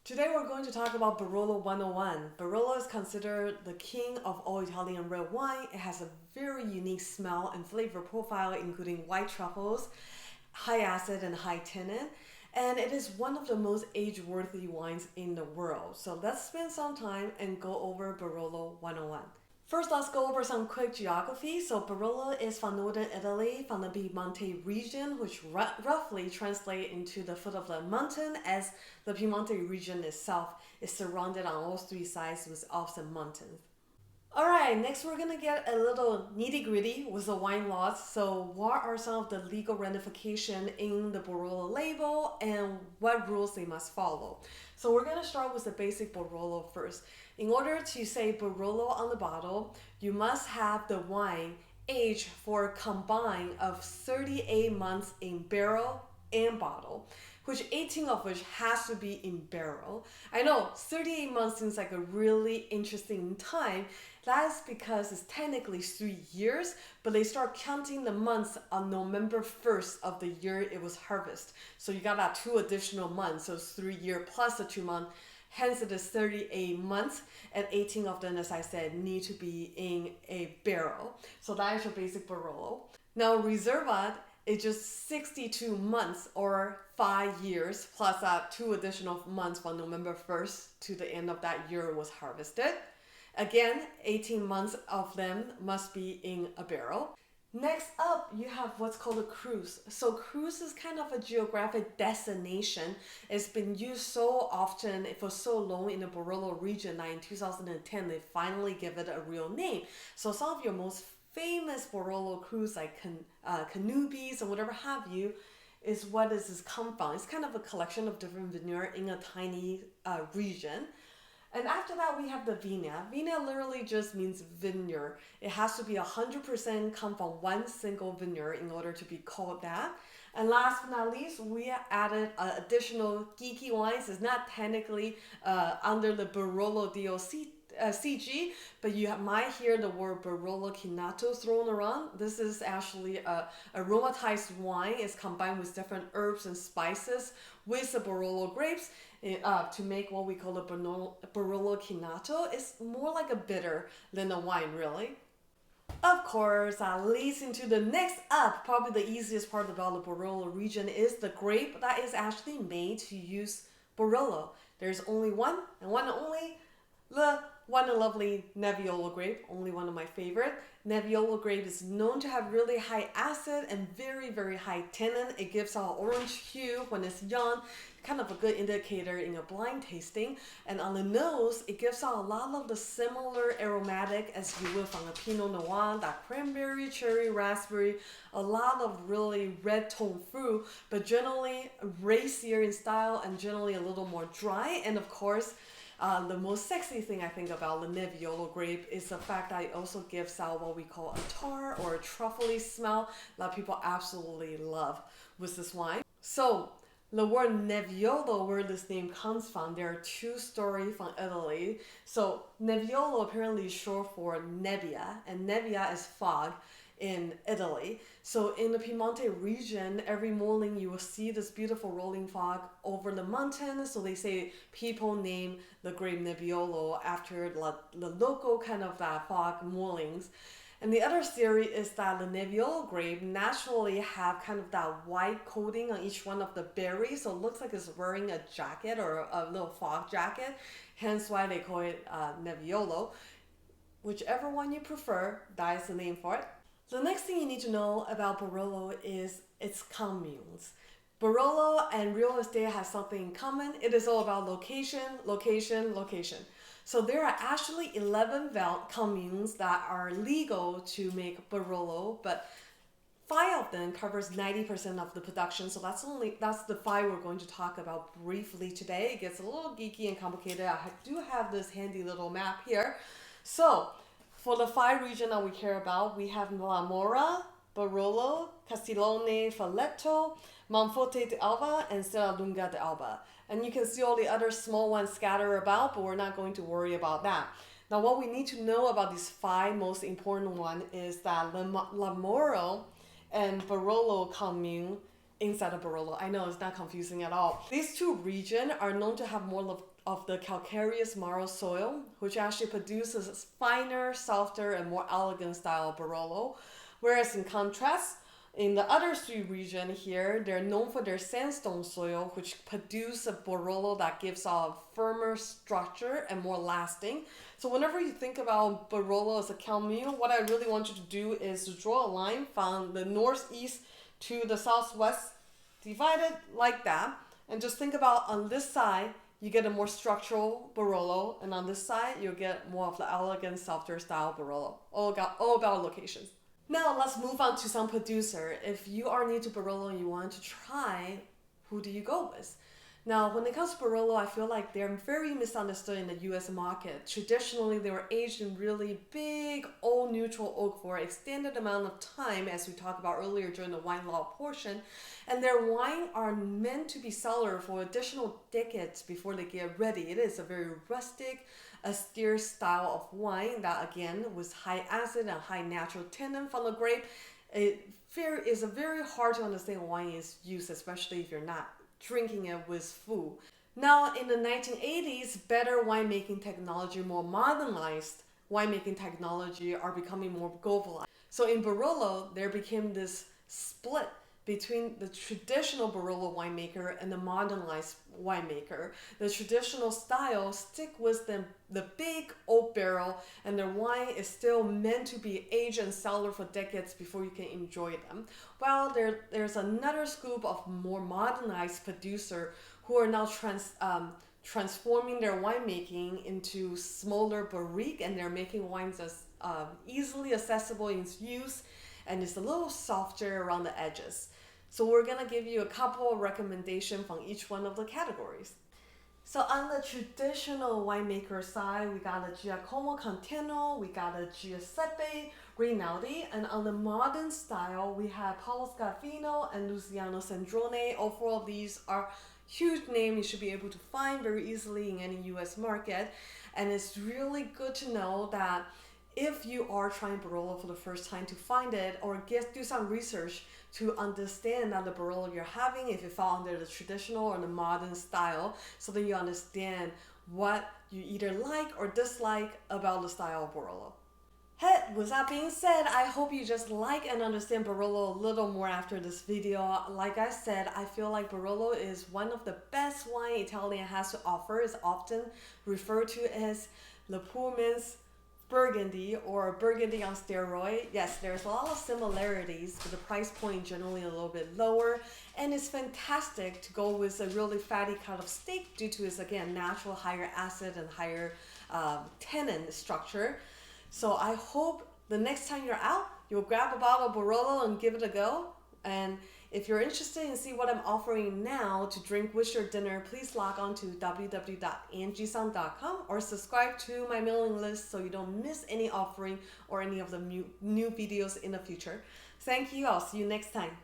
Today we're going to talk about Barolo 101. Barolo is considered the king of all Italian red wine. It has a very unique smell and flavor profile, including white truffles, high acid, and high tannin. And it is one of the most age-worthy wines in the world. So let's spend some time and go over Barolo 101. First, let's go over some quick geography. So Barolo is from northern Italy, from the Piemonte region, which roughly translates into the foot of the mountain, as the Piemonte region itself is surrounded on all three sides with Alps and mountains. Alright, next we're gonna get a little nitty gritty with the wine laws. So what are some of the legal ramifications in the Barolo label and what rules they must follow? So we're gonna start with the basic Barolo first. In order to say Barolo on the bottle, you must have the wine aged for a combined of 38 months in barrel and bottle, which 18 of which has to be in barrel. I know 38 months seems like a really interesting time. That's because it's technically 3 years, but they start counting the months on November 1st of the year it was harvested. So you got that 2 additional months, so it's 3 years plus the 2 months. Hence it is 38 months, and 18 of them, as I said, need to be in a barrel. So that is your basic Barolo. Now Reserva is just 62 months or 5 years plus 2 additional months from November 1st to the end of that year it was harvested. Again, 18 months of them must be in a barrel. Next up, you have what's called a cruise. So cruise is kind of a geographic destination. It's been used so often for so long in the Barolo region that in 2010 they finally give it a real name. So some of your most famous Barolo cruise like Canubis or whatever have you is what does this come from. It's kind of a collection of different vineyards in a tiny region. And after that, we have the Vigna. Vigna literally just means vineyard. It has to be 100% come from one single vineyard in order to be called that. And last but not least, we added additional geeky wines. It's not technically under the Barolo DOC. CG, but you might hear the word Barolo Chinato thrown around. This is actually a aromatized wine. It's combined with different herbs and spices with the Barolo grapes to make what we call the Barolo Chinato. It's more like a bitter than a wine, really. Of course, that leads into the next up. Probably the easiest part about the Barolo region is the grape that is actually made to use Barolo. There's only one and one only. The one and lovely Nebbiolo grape, only one of my favorite. Nebbiolo grape is known to have really high acid and very, very high tannin. It gives out orange hue when it's young, kind of a good indicator in a blind tasting. And on the nose, it gives out a lot of the similar aromatic as you would from a Pinot Noir, that cranberry, cherry, raspberry, a lot of really red tone fruit, but generally racier in style and generally a little more dry. And of course, the most sexy thing I think about the Nebbiolo grape is the fact that it also gives out what we call a tar or a truffly smell that people absolutely love with this wine. So the word Nebbiolo, where this name comes from, there are two stories from Italy. So Nebbiolo apparently is short for nebbia, and nebbia is fog in Italy. So in the Piemonte region, every morning you will see this beautiful rolling fog over the mountain. So they say people name the grape Nebbiolo after the local kind of that fog mornings. And the other theory is that the Nebbiolo grape naturally have kind of that white coating on each one of the berries. So it looks like it's wearing a jacket or a little fog jacket. Hence why they call it Nebbiolo. Whichever one you prefer, that is the name for it. The next thing you need to know about Barolo is its communes. Barolo and real estate has something in common. It is all about location, location, location. So there are actually 11 communes that are legal to make Barolo, but 5 of them covers 90% of the production. So that's the 5 we're going to talk about briefly today. It gets a little geeky and complicated. I do have this handy little map here. So for the 5 regions that we care about, we have La Mora, Barolo, Castiglione Falletto, Monforte d'Alba, and Serralunga d'Alba. And you can see all the other small ones scattered about, but we're not going to worry about that. Now, what we need to know about these 5 most important ones is that La Mora and Barolo commune inside of Barolo. I know it's not confusing at all. These two regions are known to have more of the calcareous marl soil, which actually produces finer, softer, and more elegant style Barolo. Whereas in contrast, in the other three regions here, they're known for their sandstone soil, which produce a Barolo that gives off firmer structure and more lasting. So whenever you think about Barolo as a Calmio, what I really want you to do is to draw a line from the northeast to the southwest, divide it like that, and just think about on this side, you get a more structural Barolo, and on this side, you'll get more of the elegant, softer style Barolo. All about locations. Now let's move on to some producer. If you are new to Barolo and you want to try, who do you go with? Now, when it comes to Barolo, I feel like they're very misunderstood in the US market. Traditionally, they were aged in really big, old neutral oak for an extended amount of time, as we talked about earlier during the wine law portion. And their wine are meant to be cellar for additional decades before they get ready. It is a very rustic, austere style of wine that, again, with high acid and high natural tannin from the grape. It is a very hard to understand wine is used, especially if you're not drinking it with food. Now, in the 1980s, better winemaking technology, more modernized winemaking technology are becoming more globalized. So in Barolo, there became this split between the traditional Barolo winemaker and the modernized winemaker. The traditional style stick with the big oak barrel, and their wine is still meant to be aged and cellar for decades before you can enjoy them. While there's another scoop of more modernized producer who are now transforming their winemaking into smaller barrique, and they're making wines as easily accessible in use, and it's a little softer around the edges. So we're gonna give you a couple of recommendations from each one of the categories. So on the traditional winemaker side, we got a Giacomo Contino, we got a Giuseppe Rinaldi, and on the modern style, we have Paolo Scarfino and Luciano Sandrone. All four of these are huge names you should be able to find very easily in any US market. And it's really good to know that if you are trying Barolo for the first time, to find it or do some research to understand that the Barolo you're having, if it fall under the traditional or the modern style, so that you understand what you either like or dislike about the style of Barolo. Hey, with that being said, I hope you just like and understand Barolo a little more after this video. Like I said, I feel like Barolo is one of the best wine Italian has to offer. It's often referred to as the poor man's Burgundy or Burgundy on steroid. Yes, there's a lot of similarities, but the price point generally a little bit lower, and it's fantastic to go with a really fatty cut of steak due to its, again, natural higher acid and higher tannin structure. So I hope the next time you're out, you'll grab a bottle of Barolo and give it a go. And if you're interested in see what I'm offering now to drink with your dinner, please log on to www.angiesang.com or subscribe to my mailing list so you don't miss any offering or any of the new videos in the future. Thank you. I'll see you next time.